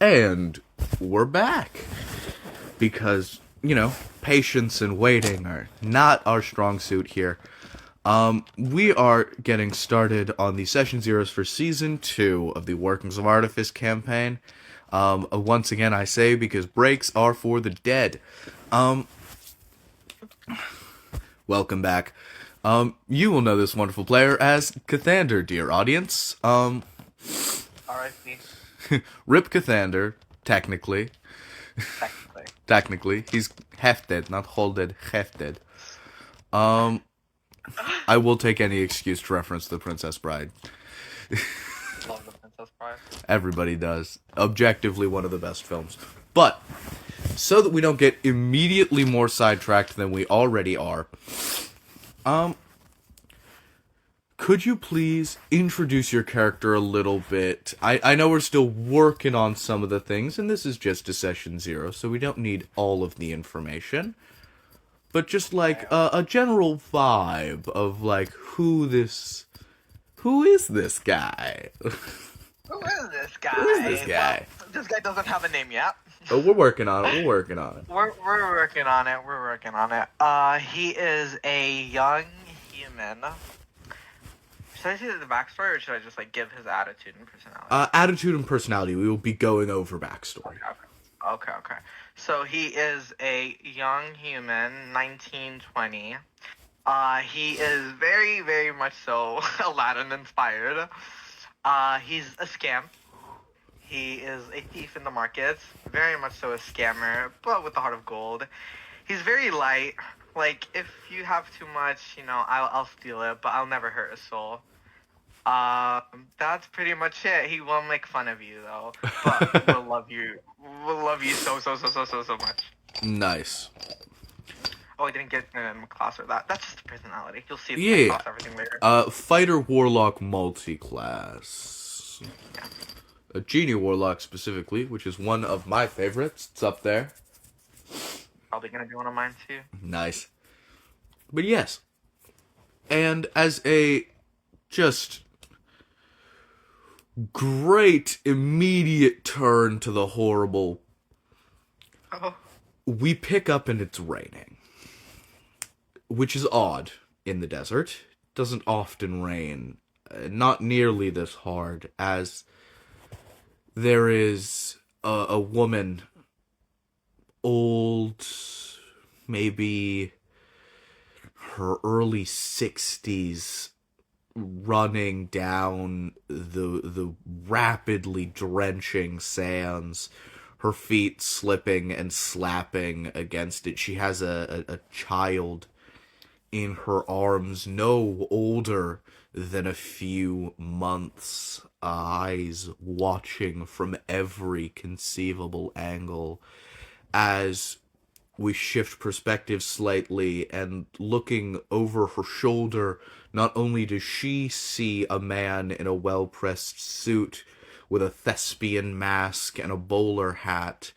And we're back. Because, patience and waiting are not our strong suit here. We are getting started on the Session Zeros for Season 2 of the Workings of Artifice campaign. Once again, I say because breaks are for the dead. Welcome back. You will know this wonderful player as Cathander, dear audience. R.I.P. Rip Cathander, technically. Technically. Technically. He's half dead, not whole dead, half dead. I will take any excuse to reference The Princess Bride. Love The Princess Bride. Everybody does. Objectively one of the best films. But, so that we don't get immediately more sidetracked than we already are, could you please introduce your character a little bit? I know we're still working on some of the things, and this is just a Session 0, so we don't need all of the information. But just like a general vibe of like who is this guy? Who is this guy? Who is this guy? Well, this guy doesn't have a name yet. Oh, we're working on it. We're working on it. We're working on it. We're working on it. He is a young human. Should I say the backstory, or should I just like give his attitude and personality? Attitude and personality. We will be going over backstory. Okay. So he is a young human, 1920. He is very, very much so Aladdin inspired. He's a scam. He is a thief in the markets, very much so a scammer, but with the heart of gold. He's very light. Like, if you have too much, I'll steal it, but I'll never hurt a soul. That's pretty much it. He will make fun of you, though, but we'll love you. We'll love you so much. Nice. Oh, I didn't get in class or that. That's just a personality. You'll see it across everything later. Fighter Warlock multi-class. Yeah. A Genie Warlock specifically, which is one of my favorites. It's up there. Probably gonna be one of mine too. Nice. But yes. And as a just great immediate turn to the horrible, we pick up and it's raining. Which is odd in the desert. It doesn't often rain. Not nearly this hard, as there is a woman, old, maybe her early 60s, running down the rapidly drenching sands, her feet slipping and slapping against it. She has a child in her arms, no older than a few months, eyes watching from every conceivable angle, as we shift perspective slightly, and looking over her shoulder, not only does she see a man in a well-pressed suit with a thespian mask and a bowler hat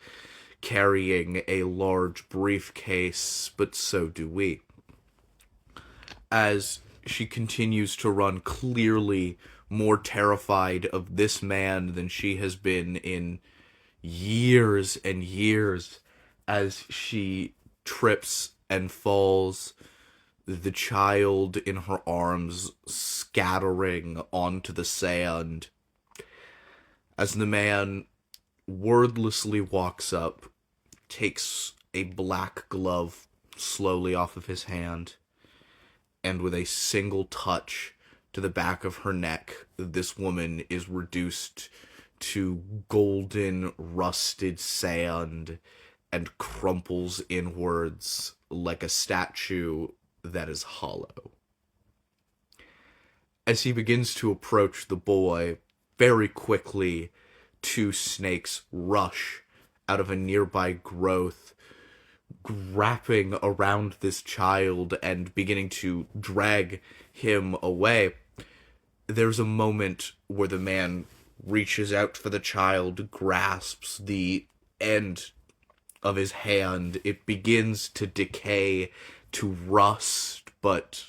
carrying a large briefcase, but so do we. As she continues to run, clearly more terrified of this man than she has been in years and years, as she trips and falls, the child in her arms scattering onto the sand, as the man wordlessly walks up, takes a black glove slowly off of his hand, and with a single touch to the back of her neck, this woman is reduced to golden, rusted sand and crumples inwards like a statue that is hollow. As he begins to approach the boy, very quickly, two snakes rush out of a nearby growth, wrapping around this child and beginning to drag him away. There's a moment where the man reaches out for the child, grasps the end of his hand. It begins to decay, to rust, but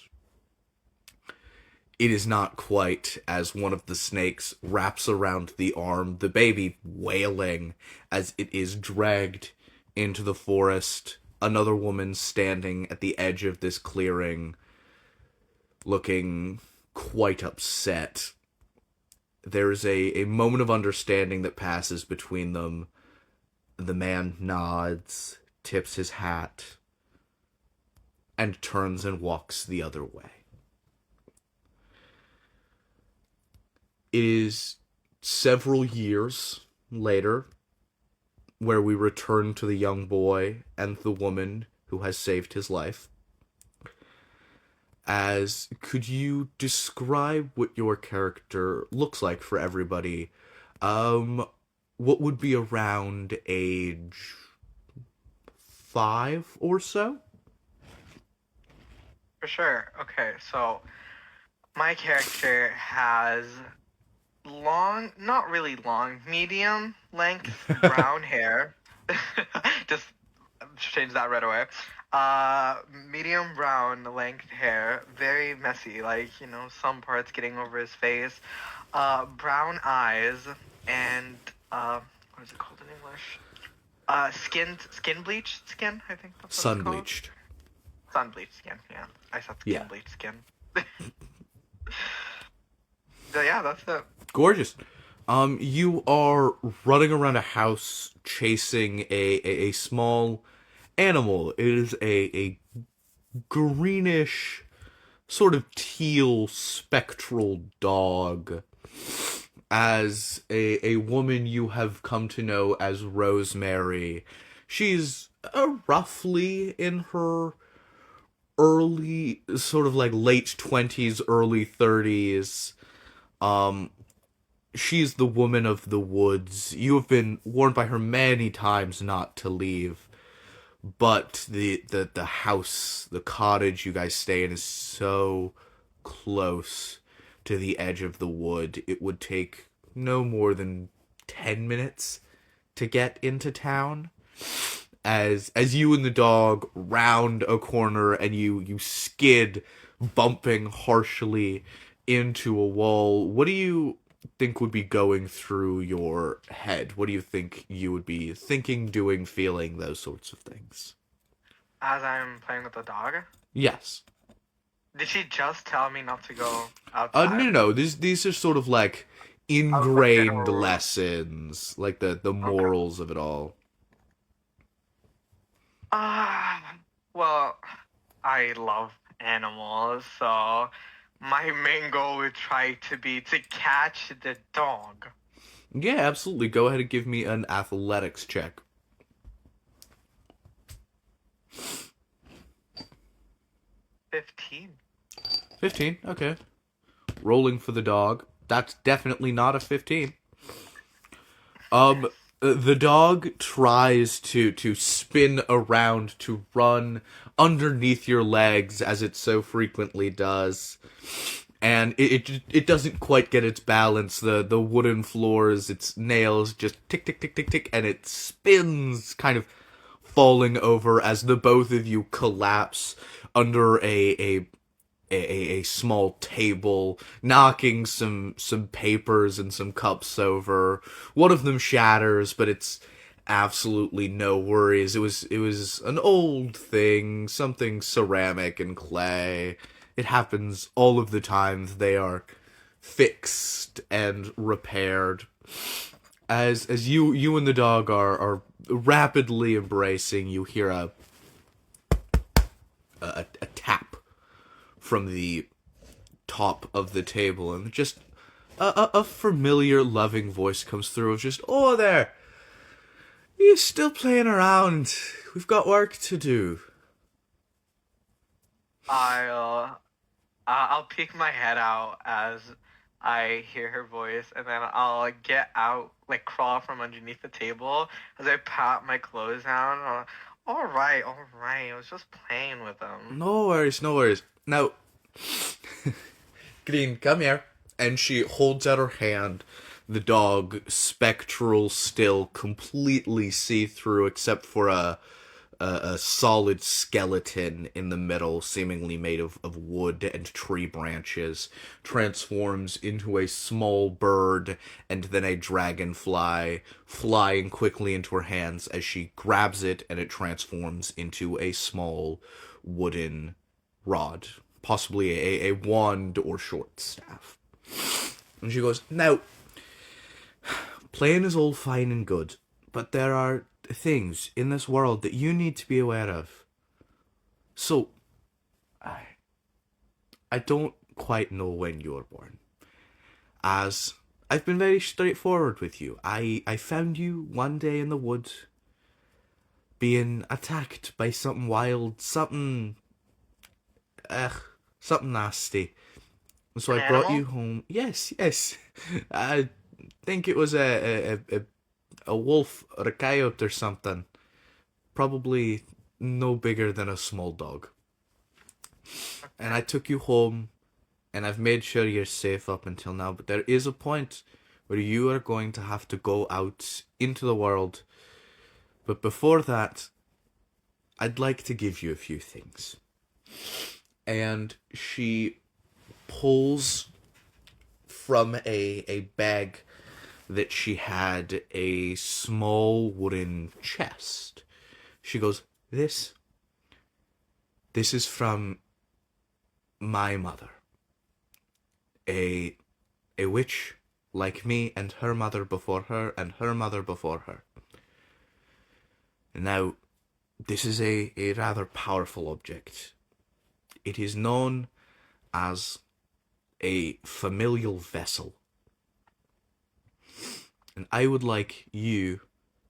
it is not quite as one of the snakes wraps around the arm, the baby wailing as it is dragged into the forest. Another woman standing at the edge of this clearing, looking quite upset. There's a moment of understanding that passes between them. The man nods, tips his hat, and turns and walks the other way. It is several years later where we return to the young boy and the woman who has saved his life. As could you describe what your character looks like for everybody? What would be around age 5 or so? For sure. Okay, so my character has long, not really long, medium length brown hair. Just change that right away. Medium brown length hair, very messy, like, some parts getting over his face. Brown eyes, and, what is it called in English? Skin bleached skin, I think that's what it's called. Sun-bleached. Sun-bleached skin, yeah. I said Yeah. bleached skin. So yeah, that's it. Gorgeous. You are running around a house chasing a small animal. It is a greenish, sort of teal, spectral dog. As a woman you have come to know as Rosemary. She's roughly in her early, sort of like late 20s, early 30s. She's the woman of the woods. You have been warned by her many times not to leave. But the house, the cottage you guys stay in is so close to the edge of the wood. It would take no more than 10 minutes to get into town. As you and the dog round a corner and you skid, bumping harshly into a wall, what do you think would be going through your head? What do you think you would be thinking, doing, feeling, those sorts of things? As I'm playing with the dog? Yes. Did she just tell me not to go outside? No. These are sort of like ingrained lessons, like the morals of it all. Well, I love animals, so my main goal would try to be to catch the dog. Yeah, absolutely. Go ahead and give me an athletics check. 15. 15, okay. Rolling for the dog. That's definitely not a 15. The dog tries to spin around, to run underneath your legs, as it so frequently does. And it doesn't quite get its balance. The wooden floors, its nails just tick, tick, tick, tick, tick, and it spins, kind of falling over as the both of you collapse under a small table, knocking some papers and some cups over. One of them shatters, but it's absolutely no worries. It was an old thing, something ceramic and clay. It happens all of the time. They are fixed and repaired. As you and the dog are rapidly embracing, you hear a tap from the top of the table, and just a familiar, loving voice comes through of just, "Oh, there! You're still playing around. We've got work to do." I'll peek my head out as I hear her voice, and then I'll get out, like crawl from underneath the table as I pat my clothes down. All right. I was just playing with them. No worries. Now, Green, come here. And she holds out her hand. The dog, spectral still, completely see-through, except for a a solid skeleton in the middle, seemingly made of wood and tree branches, transforms into a small bird and then a dragonfly, flying quickly into her hands as she grabs it, and it transforms into a small wooden rod, possibly a wand or short staff. And she goes, "Now, playing is all fine and good, but there are things in this world that you need to be aware of. So, I don't quite know when you were born, as I've been very straightforward with you. I found you one day in the woods, being attacked by something wild, something nasty. So An I brought animal? you home. Yes, yes. I think it was a wolf or a coyote or something. Probably no bigger than a small dog. And I took you home, and I've made sure you're safe up until now. But there is a point where you are going to have to go out into the world. But before that, I'd like to give you a few things." And she pulls from a bag that she had a small wooden chest. She goes, This is from my mother. A witch like me, and her mother before her, and her mother before her. Now, this is a rather powerful object. It is known as a familial vessel. And I would like you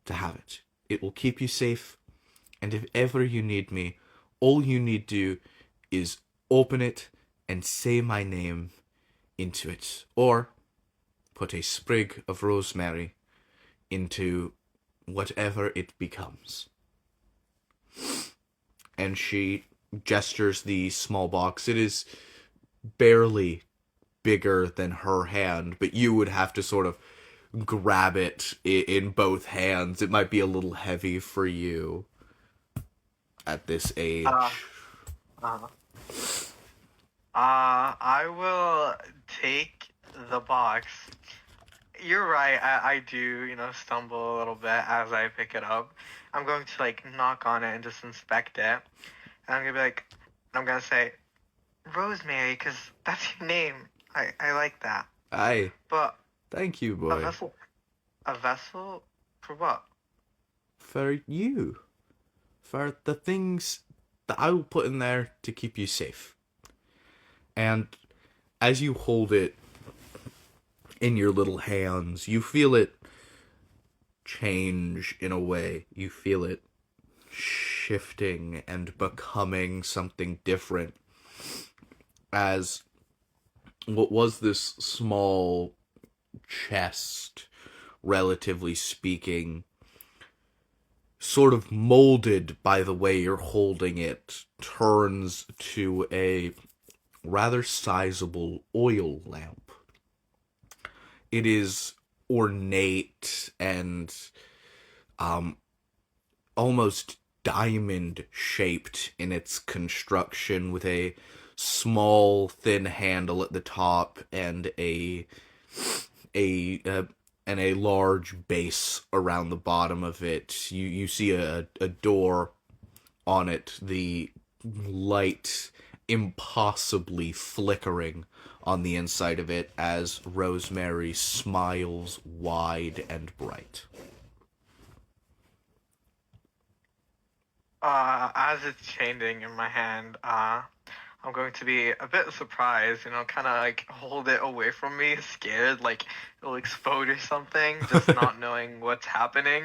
to have it. It will keep you safe, and if ever you need me, all you need to do is open it and say my name into it. Or put a sprig of rosemary into whatever it becomes. And she gestures the small box. It is barely bigger than her hand, but you would have to sort of grab it in both hands. It might be a little heavy for you at this Uh, age. uh, I will take the box. You're right. I do, stumble a little bit as I pick it up. I'm going to like knock on it and just inspect it. And I'm gonna be like, I'm gonna say, Rosemary, because that's your name. I like that. Aye, But thank you, a boy. vessel for what? For you. For the things that I will put in there to keep you safe. And as you hold it in your little hands, you feel it change in a way. You feel it shifting and becoming something different. As what was this small chest, relatively speaking, sort of molded by the way you're holding it, turns to a rather sizable oil lamp. It is ornate and almost diamond shaped in its construction, with a small thin handle at the top and a and a large base around the bottom of it. You see a door on it, the light impossibly flickering on the inside of it as Rosemary smiles wide and bright. As it's changing in my hand, I'm going to be a bit surprised, kind of like hold it away from me, scared, like it'll explode or something, just not knowing what's happening.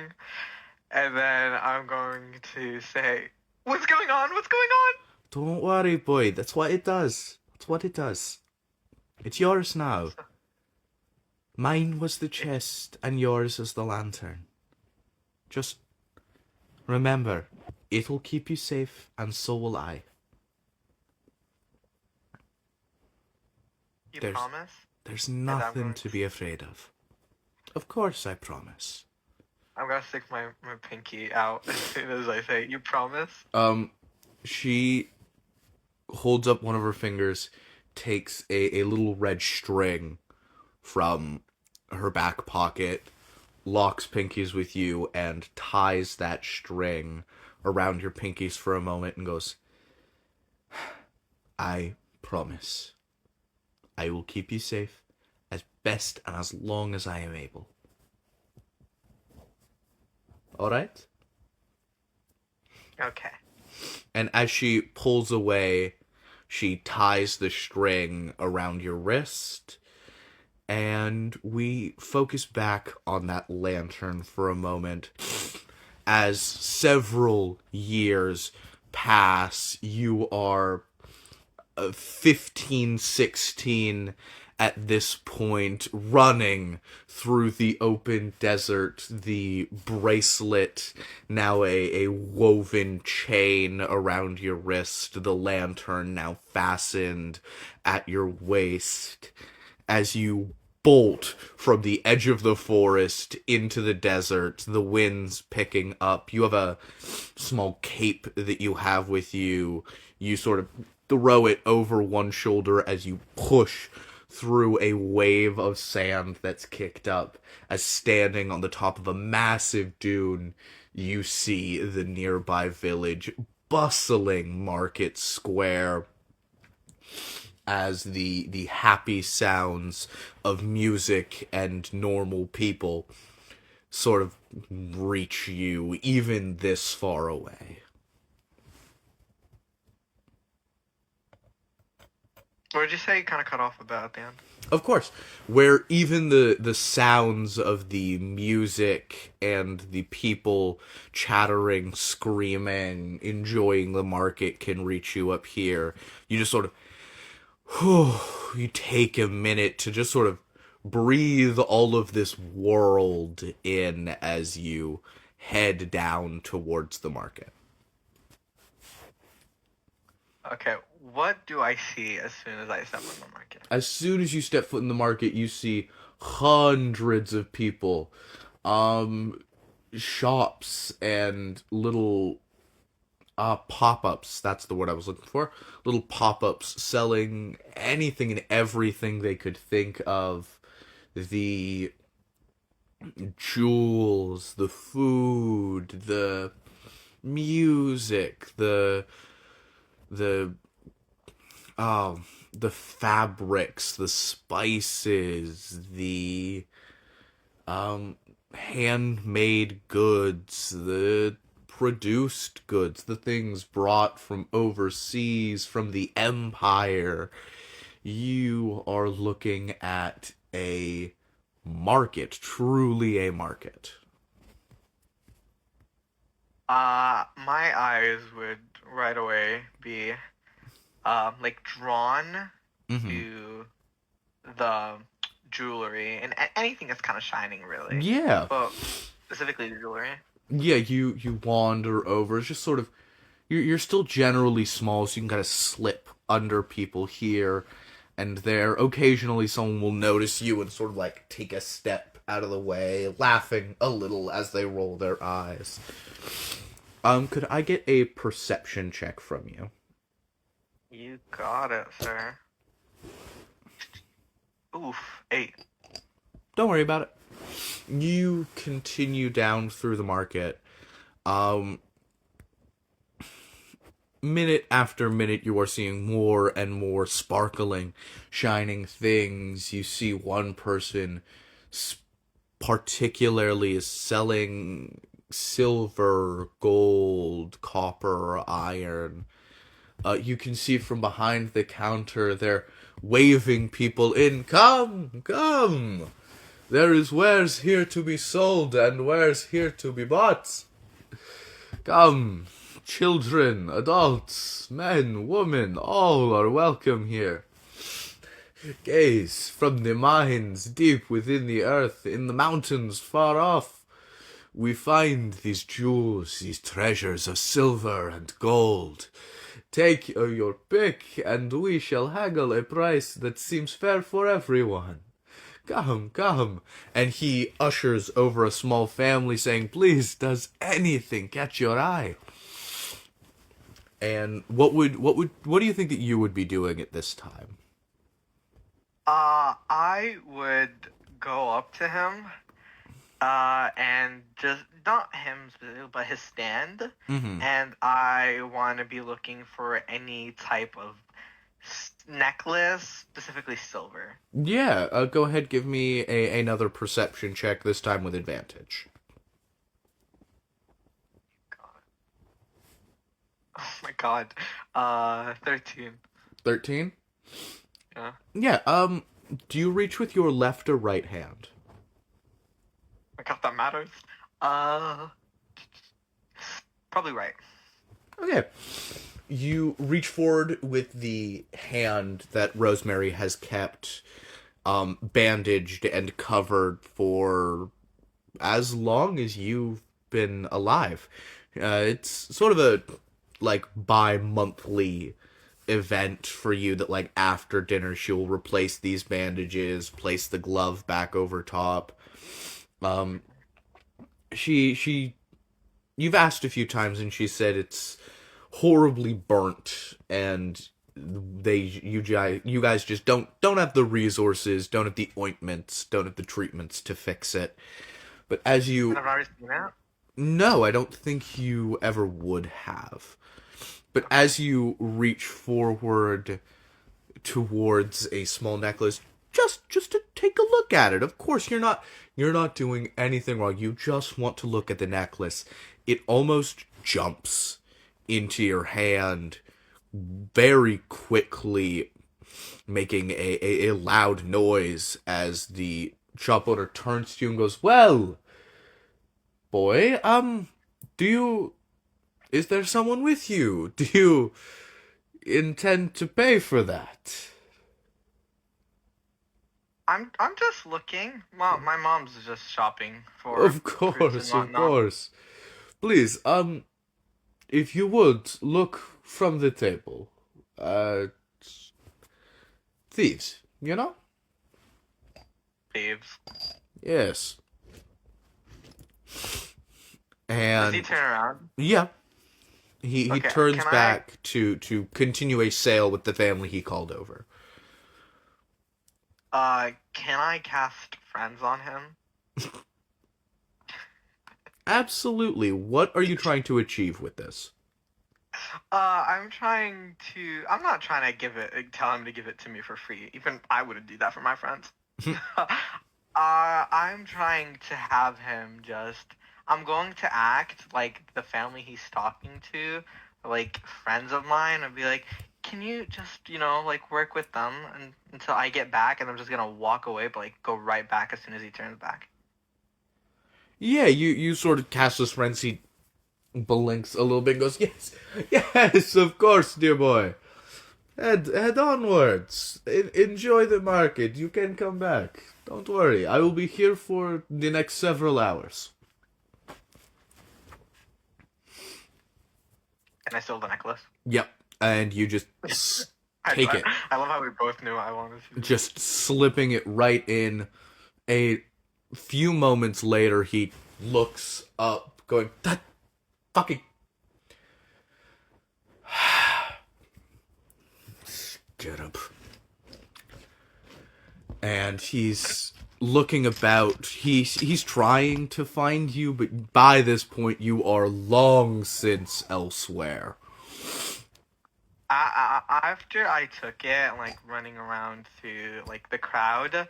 And then I'm going to say, What's going on? What's going on? Don't worry, boy. That's what it does. That's what it does. It's yours now. Mine was the chest, and yours is the lantern. Just remember, it'll keep you safe, and so will I. You There's, promise? there's And I'm nothing going to be afraid of. Of course, I promise. I'm gonna stick my pinky out as soon as I say, you promise? She holds up one of her fingers, takes a little red string from her back pocket, locks pinkies with you, and ties that string around your pinkies for a moment and goes, I promise. I will keep you safe as best and as long as I am able. Alright? Okay. And as she pulls away, she ties the string around your wrist, and we focus back on that lantern for a moment. As several years pass, you are 15, 16 at this point, running through the open desert, the bracelet, now a woven chain around your wrist, the lantern now fastened at your waist, as you bolt from the edge of the forest into the desert, the wind's picking up. You have a small cape that you have with you. You sort of throw it over one shoulder as you push through a wave of sand that's kicked up, as standing on the top of a massive dune, you see the nearby village, bustling market square, as the happy sounds of music and normal people sort of reach you even this far away. What did you say? You kind of cut off about at the end. Of course, where even the sounds of the music and the people chattering, screaming, enjoying the market can reach you up here. You just sort of, you take a minute to just sort of breathe all of this world in as you head down towards the market. Okay, what do I see as soon as I step on the market? As soon as you step foot in the market, you see hundreds of people, shops and little pop-ups, that's the word I was looking for. Little pop-ups selling anything and everything they could think of. The jewels, the food, the music, the fabrics, the spices, the handmade goods, the produced goods, the things brought from overseas, from the empire. You are looking at a market, truly a market. My eyes would right away be like drawn to the jewelry and anything that's kind of shining, really. Yeah. But specifically the jewelry. Yeah, you wander over. It's just sort of, you're still generally small, so you can kind of slip under people here and there. Occasionally someone will notice you and sort of like take a step out of the way, laughing a little as they roll their eyes. Could I get a perception check from you? You got it, sir. Oof, 8. Don't worry about it. You continue down through the market. Minute after minute, you are seeing more and more sparkling, shining things. You see one person particularly is selling silver, gold, copper, iron. You can see from behind the counter, they're waving people in. Come, come! There is wares here to be sold and wares here to be bought. Come, children, adults, men, women, all are welcome here. Gaze from the mines deep within the earth, in the mountains far off. We find these jewels, these treasures of silver and gold. Take your pick, and we shall haggle a price that seems fair for everyone. Come, come. And he ushers over a small family saying, please, does anything catch your eye? And what do you think that you would be doing at this time? I would go up to him, and just not him specifically, but his stand, Mm-hmm. and I want to be looking for any type of necklace, specifically silver. Yeah, go ahead, give me another perception check, this time with advantage. God. Oh my God. 13. 13? Yeah. Yeah, do you reach with your left or right hand? I guess that matters. Uh, Probably right. Okay. You reach forward with the hand that Rosemary has kept bandaged and covered for as long as you've been alive. It's sort of a like bi-monthly event for you that like after dinner she'll replace these bandages, place the glove back over top. Um she you've asked a few times and she said it's horribly burnt and you guys just don't have the resources, don't have the ointments, don't have the treatments to fix it. But as you I've already seen that. no, I don't think you ever would have. But Okay. as you reach forward towards a small necklace, just to take a look at it. Of course, you're not doing anything wrong. You just want to look at the necklace. It almost jumps into your hand very quickly, making a loud noise as the shop owner turns to you and goes, well, boy, do you is there someone with you? Do you intend to pay for that? I'm just looking. My mom's just shopping for Of fruits and course, of whatnot. course. Please, if you would look from the table. Uh, thieves, you know? Thieves. Yes. Does he And turn around? yeah, he Okay. turns Can I? back to continue a sale with the family he called over. Can I cast friends on him? Absolutely. What are you trying to achieve with this? I'm trying to. I'm not trying to tell him to give it to me for free. Even I wouldn't do that for my friends. I'm trying to have him just. I'm going to act like the family he's talking to, like friends of mine, and be like, "Can you just, like work with them until I get back?" And I'm just gonna walk away, but like go right back as soon as he turns back. Yeah, you sort of cast this frenzy blinks a little bit and goes, yes, yes, of course, dear boy. Head onwards. Enjoy the market. You can come back. Don't worry. I will be here for the next several hours. And I stole the necklace. Yep. And you just I, take I, it. I love how we both knew I wanted to. Just slipping it right in. A few moments later, he looks up, going, that fucking... Get up. And he's looking about. He's trying to find you, but by this point you are long since elsewhere. After I took it and like running around through like the crowd,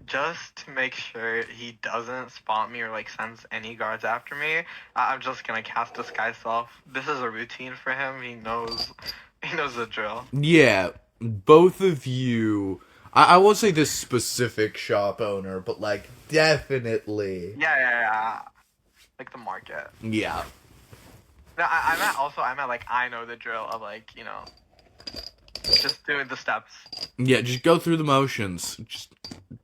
just to make sure he doesn't spot me or like sends any guards after me, I'm just gonna cast Disguise Self. This is a routine for him. He knows the drill. Yeah, both of you. I won't say this specific shop owner, but like definitely. Yeah. Like the market. Yeah. No, I'm at like I know the drill of like just doing the steps. Yeah, just go through the motions. Just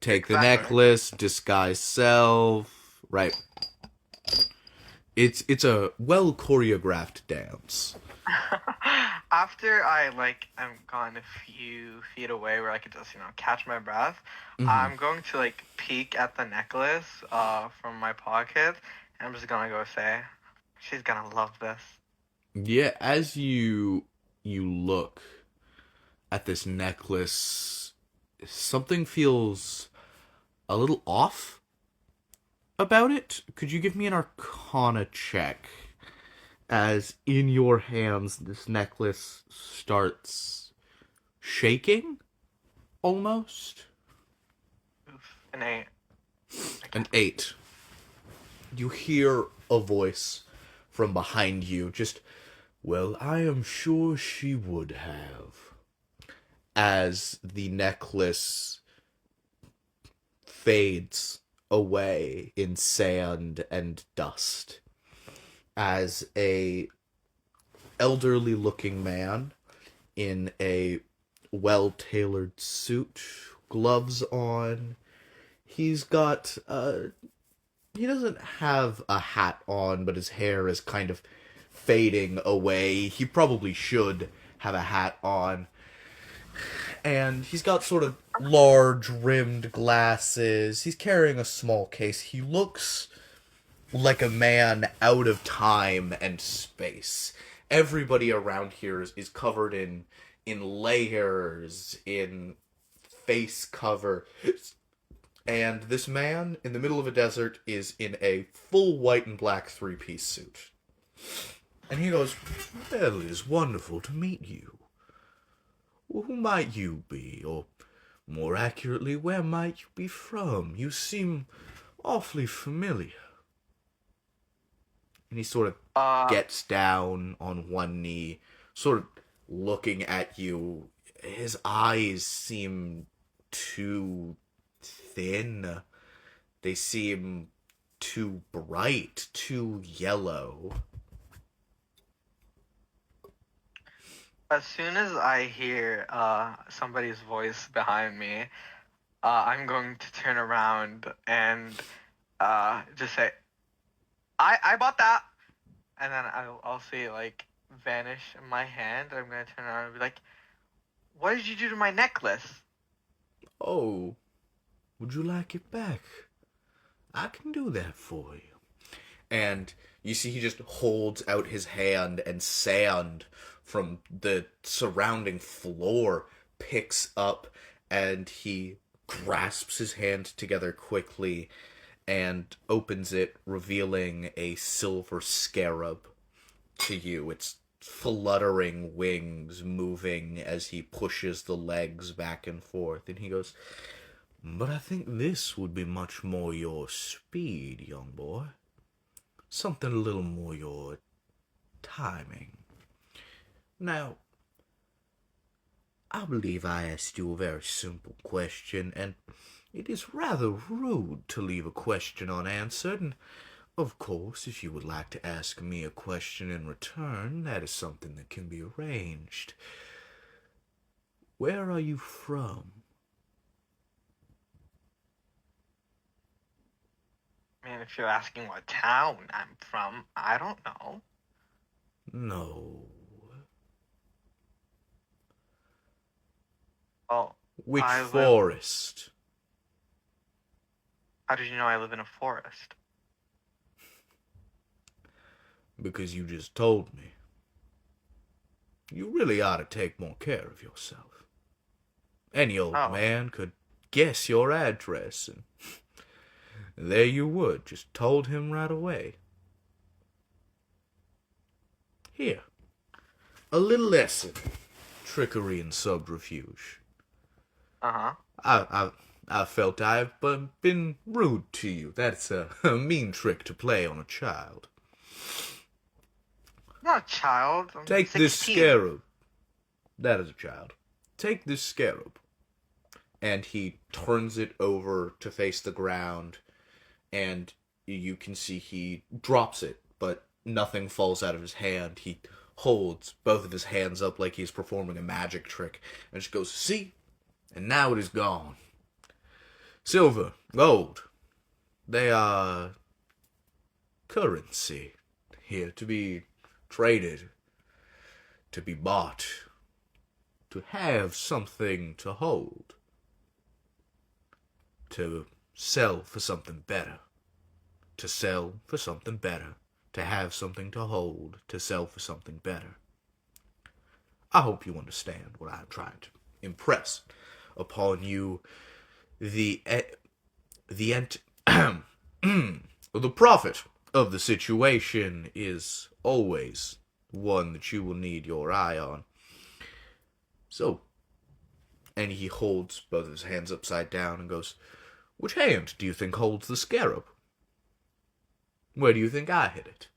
take the Exactly. necklace, disguise self. Right. It's a well choreographed dance. after I like I'm gone a few feet away where I could just catch my breath, Mm-hmm. I'm going to like peek at the necklace from my pocket, and I'm just gonna go say, she's gonna love this. Yeah, as you look at this necklace, something feels a little off about it. Could you give me an Arcana check? As in your hands, this necklace starts shaking, almost. Oof, an 8. An 8. You hear a voice from behind you, just, well, I am sure she would have. As the necklace fades away in sand and dust. As a elderly looking man in a well-tailored suit, gloves on, he's got he doesn't have a hat on, but his hair is kind of fading away. He probably should have a hat on. And he's got sort of large rimmed glasses. He's carrying a small case. He looks like a man out of time and space. Everybody around here is covered in layers, in face cover. And this man in the middle of a desert is in a full white and black three-piece suit. And he goes, well, it is wonderful to meet you. Who might you be? Or, more accurately, where might you be from? You seem awfully familiar. And he sort of Uh, gets down on one knee, sort of looking at you. His eyes seem too thin. They seem too bright, too yellow. as soon as I hear somebody's voice behind me, I'm going to turn around and just say, I bought that, and then I'll see it like vanish in my hand, and I'm gonna turn around and be like, what did you do to my necklace? Oh, would you like it back? I can do that for you. And you see he just holds out his hand, and sand from the surrounding floor picks up, and he grasps his hand together quickly and opens it, revealing a silver scarab to you. Its fluttering wings moving as he pushes the legs back and forth. And he goes, but I think this would be much more your speed, young boy. Something a little more your timing. Now, I believe I asked you a very simple question, and it is rather rude to leave a question unanswered, and of course, if you would like to ask me a question in return, that is something that can be arranged. Where are you from? Man, if you're asking what town I'm from, I don't know. No. Well, Which I live. forest? How did you know I live in a forest? Because you just told me. You really ought to take more care of yourself. Any old Oh, man could guess your address, and there you would, just told him right away. Here, a little lesson. Trickery and subterfuge. uh-huh. I felt I've been rude to you. That's a mean trick to play on a child. Not a child. I'm Take 16. this scarab. That is a child. Take this scarab. And he turns it over to face the ground, and you can see he drops it, but nothing falls out of his hand. He holds both of his hands up like he's performing a magic trick, and just goes, see? And now it is gone. Silver, gold, they are currency here to be traded. to be bought, to have something to hold, to sell for something better, to sell for something better, to have something to hold, to sell for something better. I hope you understand what I'm trying to impress upon you. The the profit of the situation is always one that you will need your eye on. So, and he holds both of his hands upside down and goes, which hand do you think holds the scarab? Where do you think I hid it?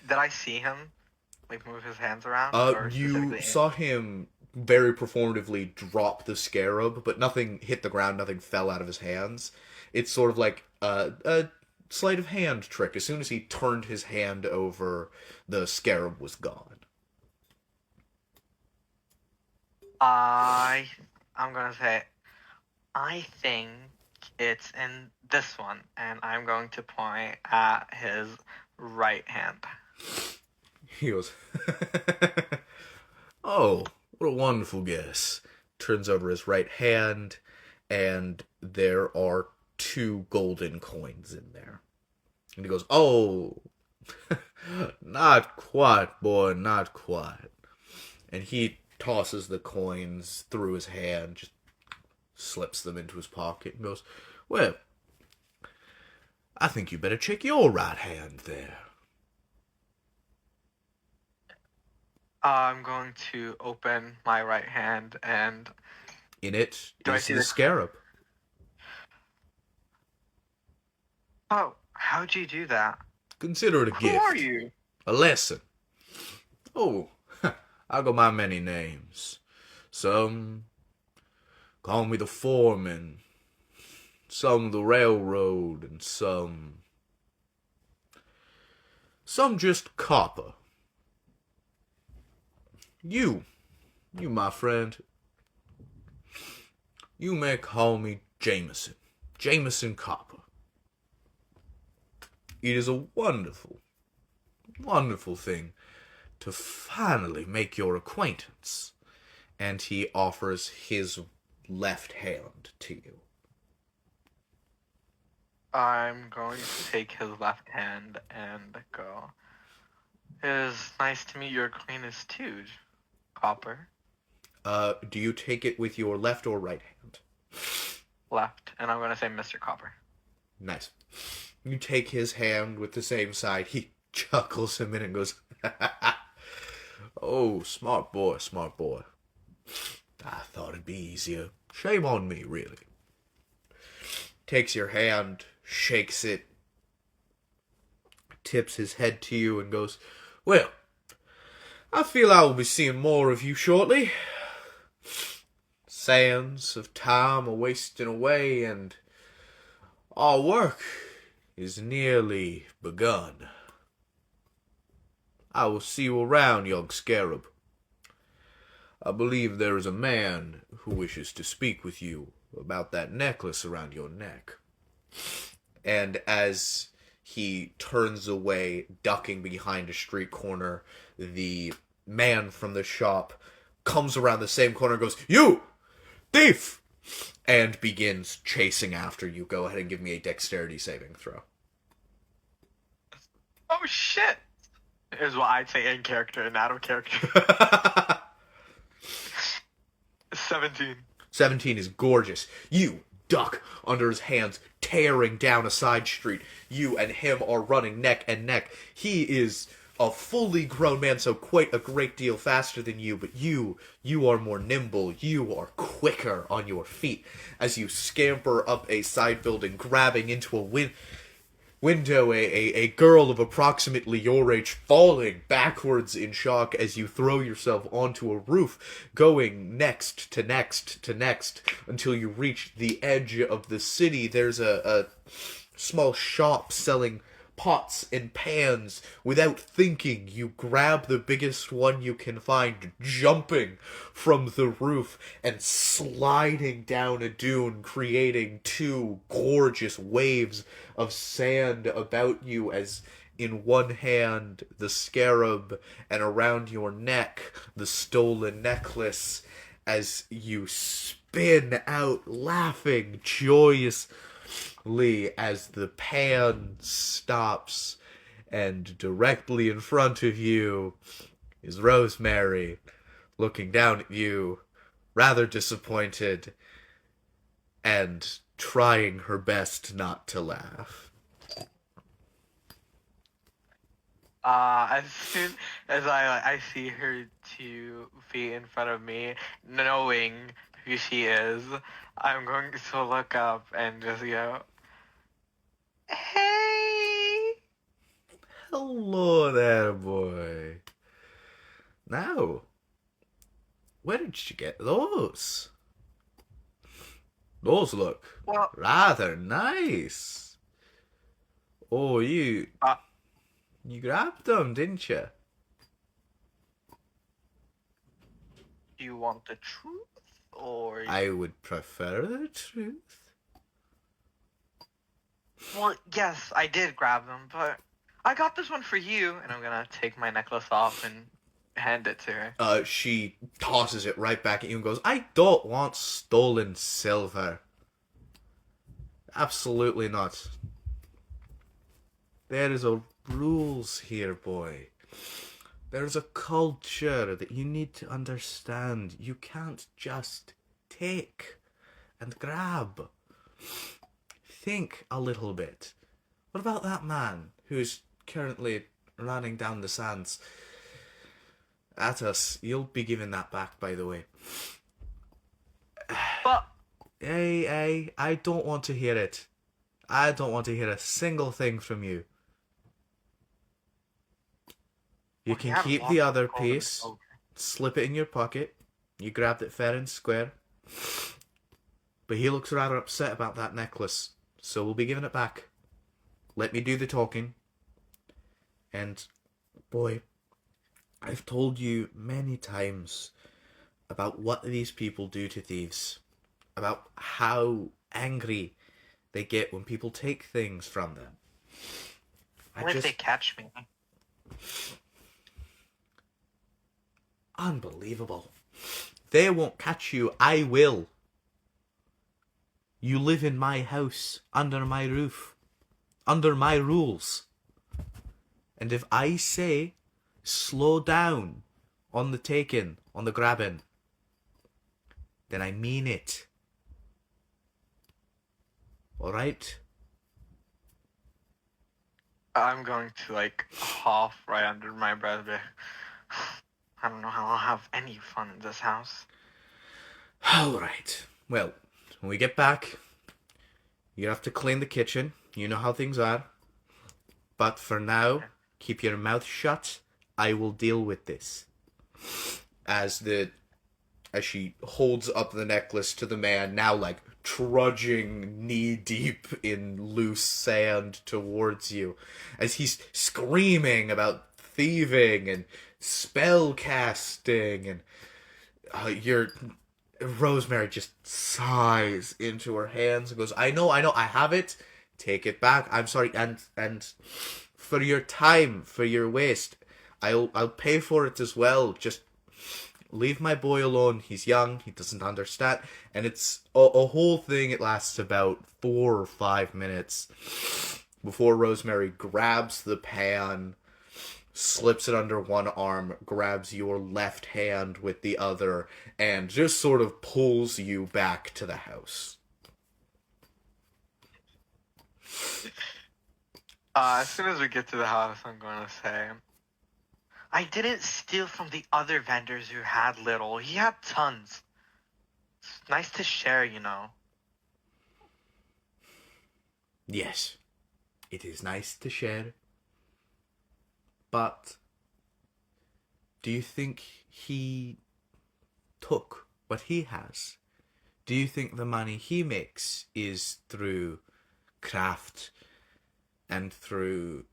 Did I see him, like, move his hands around? You saw him very performatively drop the scarab, but nothing hit the ground, nothing fell out of his hands. It's sort of like a sleight of hand trick. As soon as he turned his hand over, the scarab was gone. I'm gonna say, I think it's in this one, and I'm going to point at his right hand. He goes, oh, what a wonderful guess. Turns over his right hand, and there are 2 golden coins in there. And he goes, oh, not quite, boy, not quite. And he tosses the coins through his hand, just slips them into his pocket, and goes, well, I think you better check your right hand there. I'm going to open my right hand, and in it is the scarab. Oh, how'd you do that? Consider it a gift. Who are you? A lesson. Oh, I go by many names. Some call me the foreman, some the railroad, and some just copper. You, my friend, you may call me Jameson Copper. It is a wonderful, wonderful thing to finally make your acquaintance. And he offers his left hand to you. I'm going to take his left hand and go, it is nice to meet your acquaintance too, Copper. Do you take it with your left or right hand? Left, and I'm going to say Mr. Copper. Nice. You take his hand with the same side. He chuckles a minute and goes, oh, smart boy, smart boy. I thought it'd be easier. Shame on me, really. Takes your hand, shakes it, tips his head to you and goes, well, I feel I will be seeing more of you shortly. Sands of time are wasting away, and our work is nearly begun. I will see you around, young scarab. I believe there is a man who wishes to speak with you about that necklace around your neck. And as he turns away, ducking behind a street corner, the man from the shop comes around the same corner and goes, you! Thief! And begins chasing after you. Go ahead and give me a dexterity saving throw. Oh, shit! Is what I'd say in character and out of character. 17. 17 is gorgeous. You duck under his hands, tearing down a side street. You and him are running neck and neck. He is a fully grown man, so quite a great deal faster than you, but you are more nimble. You are quicker on your feet as you scamper up a side building, grabbing into a window, a girl of approximately your age falling backwards in shock as you throw yourself onto a roof, going next to next to next until you reach the edge of the city. There's a small shop selling pots and pans. Without thinking, you grab the biggest one you can find, jumping from the roof and sliding down a dune, creating 2 gorgeous waves of sand about you as in one hand the scarab, and around your neck the stolen necklace, as you spin out laughing joyously as the pan stops, and directly in front of you is Rosemary, looking down at you, rather disappointed, and trying her best not to laugh. As soon as I see her 2 feet in front of me, knowing who she is, I'm going to look up and just go, "Hey!" Hello there, boy. Now, where did you get those? Those look Well, rather nice. Oh, uh, you grabbed them, didn't you? do you want the truth or? I would prefer the truth. Well, yes, I did grab them, but I got this one for you, and I'm gonna take my necklace off and hand it to her. She tosses it right back at you and goes, I don't want stolen silver. Absolutely not. There is a rules here, boy. There's a culture that you need to understand. You can't just take and grab. Think a little bit. What about that man who's currently running down the sands at us? You'll be giving that back, by the way. But Hey, I don't want to hear it. I don't want to hear a single thing from you. You well, he can had keep lots the of other gold in his piece, coat. slip it in your pocket. You grabbed it fair and square. But he looks rather upset about that necklace, so we'll be giving it back. Let me do the talking. And, boy, I've told you many times about what these people do to thieves. About how angry they get when people take things from them. What if they catch me? Unbelievable. They won't catch you. I will. You live in my house, under my roof, under my rules. And if I say, slow down on the taking, on the grabbing, then I mean it. Alright? I'm going to cough right under my breath. But I don't know how I'll have any fun in this house. Alright. Well, when we get back, you have to clean the kitchen. You know how things are. But for now, keep your mouth shut. I will deal with this. As she holds up the necklace to the man, now trudging knee deep in loose sand towards you, as he's screaming about thieving and spell casting, and your Rosemary just sighs into her hands and goes, I know, I have it. Take it back. I'm sorry, and for your time, for your waste, I'll pay for it as well. Just leave my boy alone. He's young. He doesn't understand. And it's a whole thing. It lasts about 4 or 5 minutes before Rosemary grabs the pan, slips it under one arm, grabs your left hand with the other, and just sort of pulls you back to the house. As soon as we get to the house, I'm going to say, I didn't steal from the other vendors who had little. He had tons. It's nice to share, you know. Yes, it is nice to share. But do you think he took what he has? Do you think the money he makes is through craft and through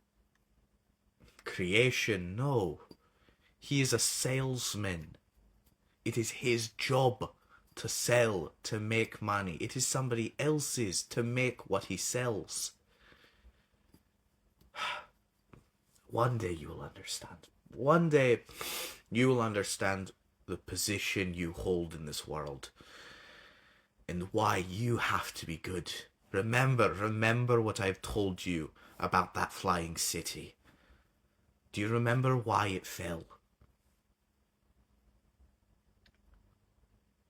creation? No. He is a salesman. It is his job to sell, to make money. It is somebody else's to make what he sells. one day you will understand. One day you will understand the position you hold in this world and why you have to be good. Remember what I've told you about that flying city. Do you remember why it fell?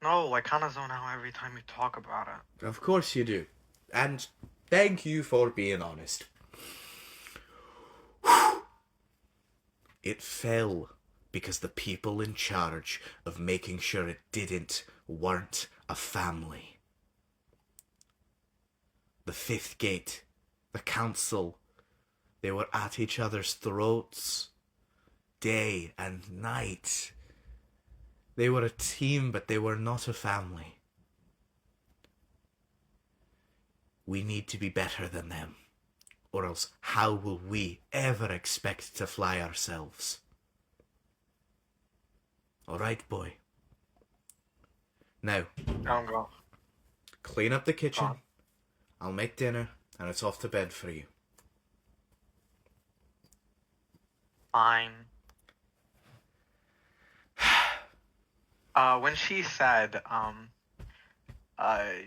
No, I kind of zone out every time you talk about it. Of course you do. And thank you for being honest. It fell because the people in charge of making sure it didn't weren't a family. The Fifth Gate, the council, they were at each other's throats, day and night. They were a team, but they were not a family. We need to be better than them, or else how will we ever expect to fly ourselves? Alright, boy. Now, Don't go. clean up the kitchen. Go. I'll make dinner, and it's off to bed for you. Fine. When she said,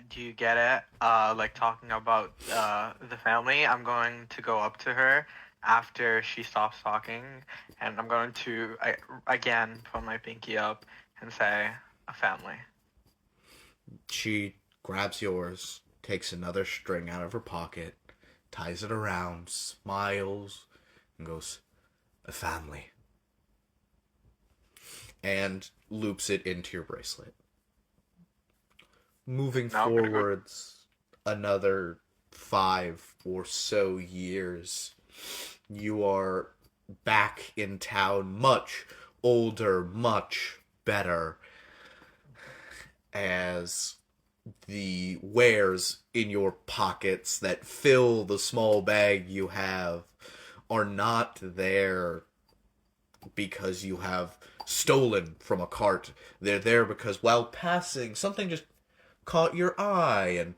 do you get it? Like talking about the family, I'm going to go up to her after she stops talking, and I'm going to again put my pinky up and say, a family. She grabs yours, takes another string out of her pocket, ties it around, smiles, and goes, a family. And loops it into your bracelet. Moving forwards another 5 or so years, you are back in town, much older, much better, as the wares in your pockets that fill the small bag you have are not there because you have stolen from a cart. They're there because while passing, something just caught your eye, and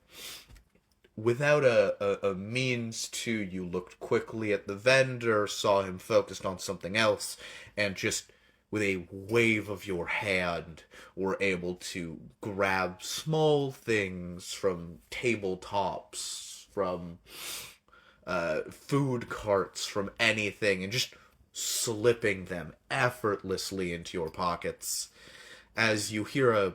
without a means to, you looked quickly at the vendor, saw him focused on something else, and just with a wave of your hand were able to grab small things from tabletops, from food carts, from anything, and just slipping them effortlessly into your pockets as you hear a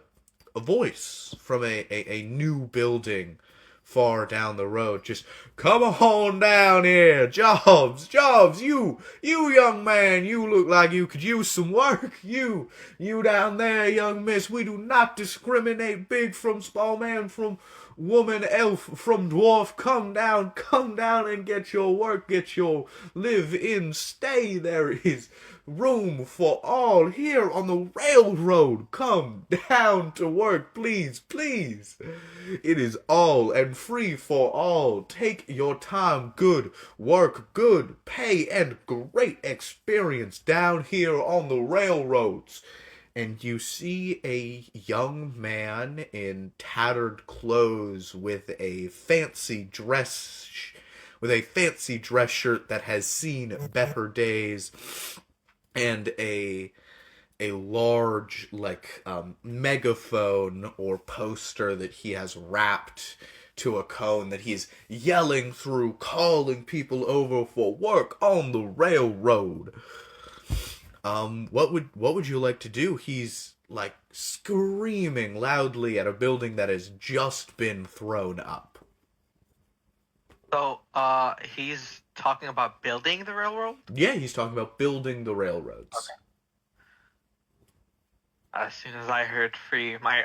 voice from a new building far down the road. Just, come on down here, Jobs, you young man, you look like you could use some work. You down there, young miss, we do not discriminate big from small, man from woman, elf from dwarf. Come down and get your work, get your live in, stay. There is room for all here on the railroad. Come down to work, please. It is all and free for all. Take your time, good work, good pay, and great experience down here on the railroads. And you see a young man in tattered clothes with a fancy dress shirt that has seen better days, and a large megaphone or poster that he has wrapped to a cone that he's yelling through, calling people over for work on the railroad. What would you like to do? He's like screaming loudly at a building that has just been thrown up. So, he's talking about building the railroad? Yeah, he's talking about building the railroads. Okay. As soon as I heard free, my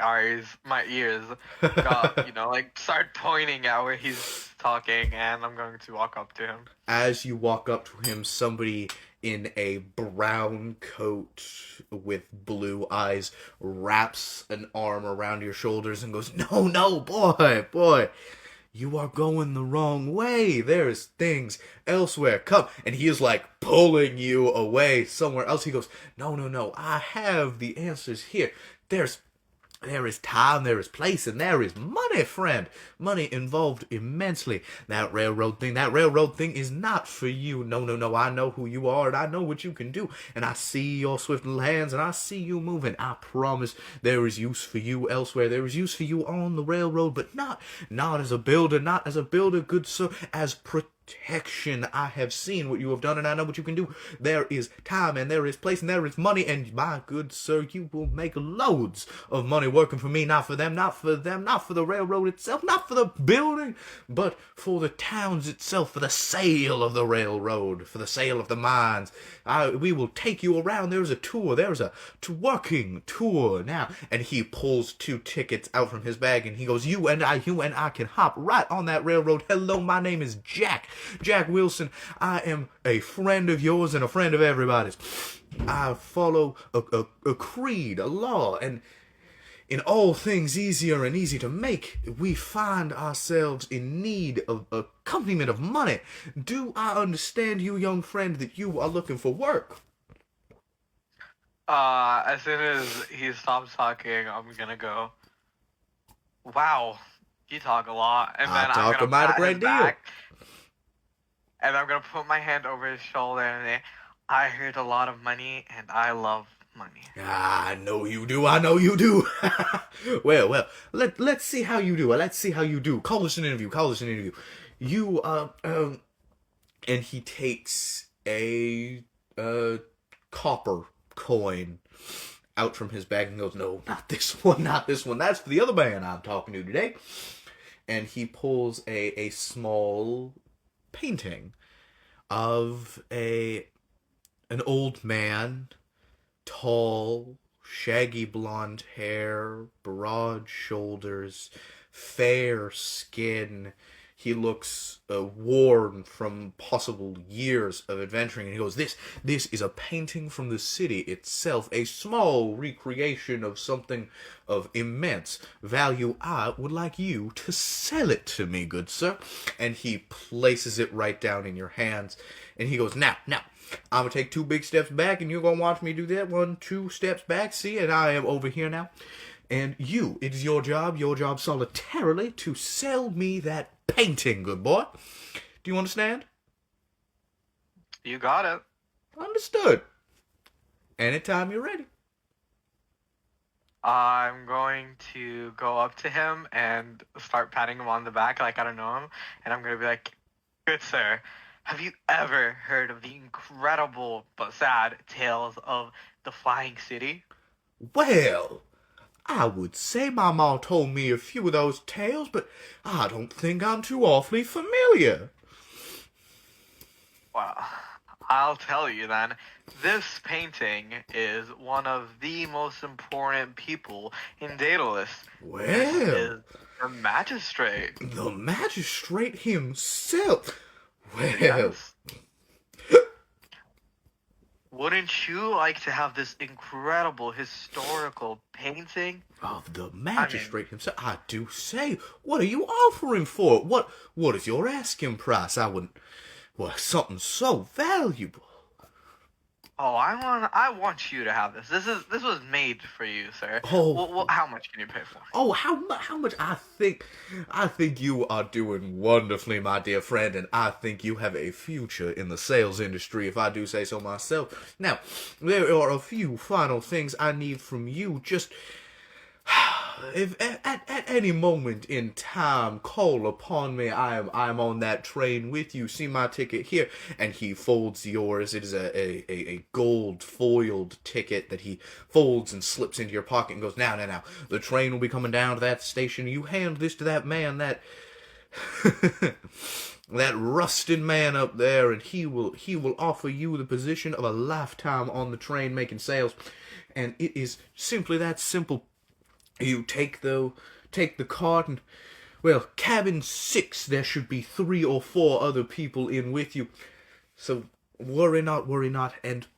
ears got, start pointing at where he's talking, and I'm going to walk up to him. As you walk up to him, somebody in a brown coat with blue eyes wraps an arm around your shoulders and goes, No, boy, you are going the wrong way. There's things elsewhere. Come. And he is like pulling you away somewhere else. He goes, No, I have the answers here. There's There is time, there is place, and there is money, friend. Money involved immensely. That railroad thing is not for you. No, no, no, I know who you are, and I know what you can do. And I see your swift little hands, and I see you moving. I promise there is use for you elsewhere. There is use for you on the railroad, but not as a builder, good sir, as protection. I have seen what you have done, and I know what you can do. There is time, and there is place, and there is money, and my good sir, you will make loads of money working for me, not for them, not for the railroad itself, not for the building, but for the towns itself, for the sale of the railroad, for the sale of the mines. We will take you around. There's a tour. There's a working tour now. And he pulls 2 tickets out from his bag, and he goes, you and I can hop right on that railroad. Hello, my name is Jack Wilson. I am a friend of yours and a friend of everybody's. I follow a creed, a law, and in all things easier and easy to make, we find ourselves in need of accompaniment of money. Do I understand you, young friend, that you are looking for work? As soon as he stops talking, I'm gonna go, wow, you talk a lot. And then I'm gonna pat his back, and I'm gonna put my hand over his shoulder and say, I heard a lot of money, and I love money. I know you do. Well, let's see how you do. Call this an interview. You, and he takes a, copper coin out from his bag and goes, no, not this one. That's for the other man I'm talking to today. And he pulls a small painting of an old man, tall, shaggy blonde hair, broad shoulders, fair skin. He looks worn from possible years of adventuring, and he goes, this is a painting from the city itself, a small recreation of something of immense value. I would like you to sell it to me, good sir. And he places it right down in your hands, and he goes, now, I'm going to take 2 big steps back, and you're going to watch me do that. 1, 2 steps back. See, and I am over here now. And it is your job solitarily to sell me that painting, good boy. Do you understand? You got it. Understood. Anytime you're ready. I'm going to go up to him and start patting him on the back like I don't know him. And I'm going to be like, good sir, have you ever heard of the incredible but sad tales of the Flying City? Well, I would say my ma told me a few of those tales, but I don't think I'm too awfully familiar. Well, I'll tell you then. This painting is one of the most important people in Daedalus. Well, this is the magistrate. The magistrate himself. Well, yes. Wouldn't you like to have this incredible historical painting? Of the magistrate himself? I do say. What are you offering for it? What is your asking price? I wouldn't. Well, something so valuable. Oh, I want you to have this. This was made for you, sir. Oh, how much can you pay for it? Oh, how much? I think you are doing wonderfully, my dear friend, and I think you have a future in the sales industry, if I do say so myself. Now, there are a few final things I need from you. Just if at any moment in time, call upon me. I'm on that train with you. See my ticket here, and he folds yours. It is a gold foiled ticket that he folds and slips into your pocket and goes, now. The train will be coming down to that station. You hand this to that man, that that rusted man up there, and he will offer you the position of a lifetime on the train making sales. And it is simply that simple. You take the cart and, well, cabin 6, there should be 3 or 4 other people in with you. So worry not, and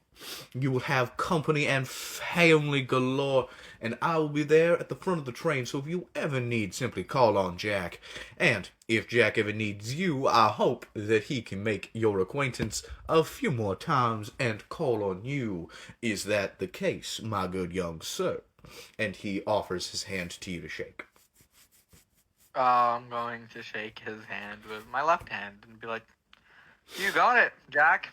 you will have company and family galore, and I will be there at the front of the train, so if you ever need, simply call on Jack. And if Jack ever needs you, I hope that he can make your acquaintance a few more times and call on you. Is that the case, my good young sir? And he offers his hand to you to shake. I'm going to shake his hand with my left hand and be like, "You got it, Jack.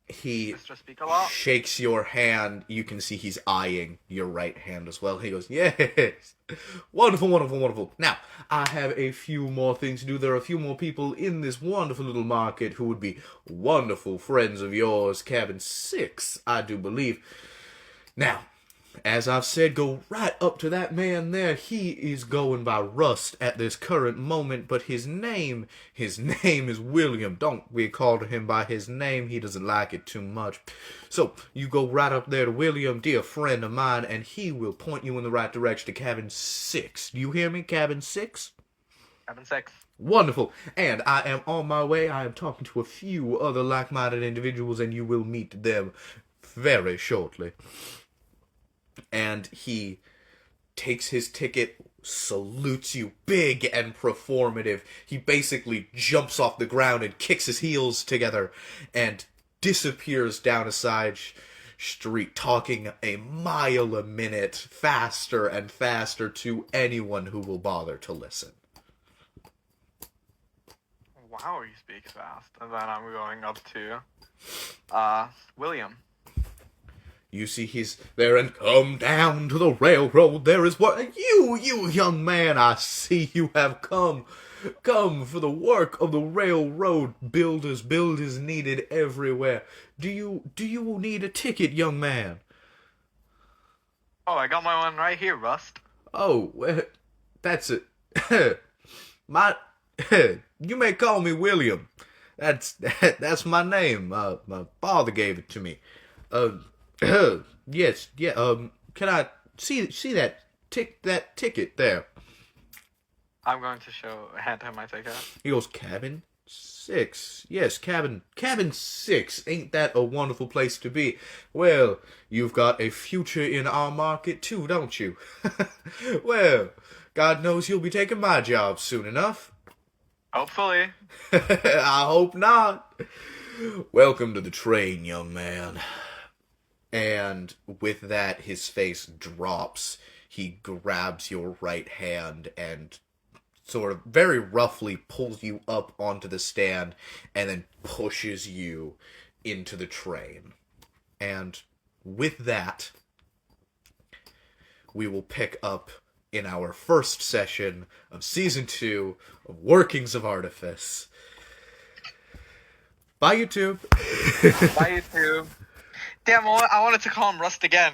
He Mr. Speak a lot." shakes your hand. You can see he's eyeing your right hand as well. He goes, "Yes. Wonderful, wonderful, wonderful. Now, I have a few more things to do. There are a few more people in this wonderful little market who would be wonderful friends of yours. Cabin 6, I do believe. Now, as I've said, go right up to that man there. He is going by Rust at this current moment, but his name is William. Don't we call him by his name? He doesn't like it too much. So, you go right up there to William, dear friend of mine, and he will point you in the right direction to Cabin 6. Do you hear me, Cabin 6? Cabin 6. Wonderful. And I am on my way. I am talking to a few other like-minded individuals, and you will meet them very shortly. And he takes his ticket, salutes you big and performative. He basically jumps off the ground and kicks his heels together and disappears down a side street, talking a mile a minute, faster and faster to anyone who will bother to listen. Wow, he speaks fast. And then I'm going up to William. You see he's there, and come down to the railroad. There is what you young man, I see you have come for the work of the railroad. Builders needed everywhere. Do you need a ticket, young man? Oh, I got my one right here, Rust. Oh, that's it. You may call me William. That's my name. My father gave it to me. Yes, yeah, can I see that ticket there? I'm going to hand him my ticket. He goes, Cabin 6. Yes, cabin 6. Ain't that a wonderful place to be? Well, you've got a future in our market too, don't you? Well, God knows you'll be taking my job soon enough. Hopefully. I hope not. Welcome to the train, young man. And with that, his face drops. He grabs your right hand and sort of very roughly pulls you up onto the stand and then pushes you into the train. And with that, we will pick up in our first session of Season 2 of Workings of Artifice. Bye, YouTube. Bye, YouTube. Damn, I wanted to call him Rust again.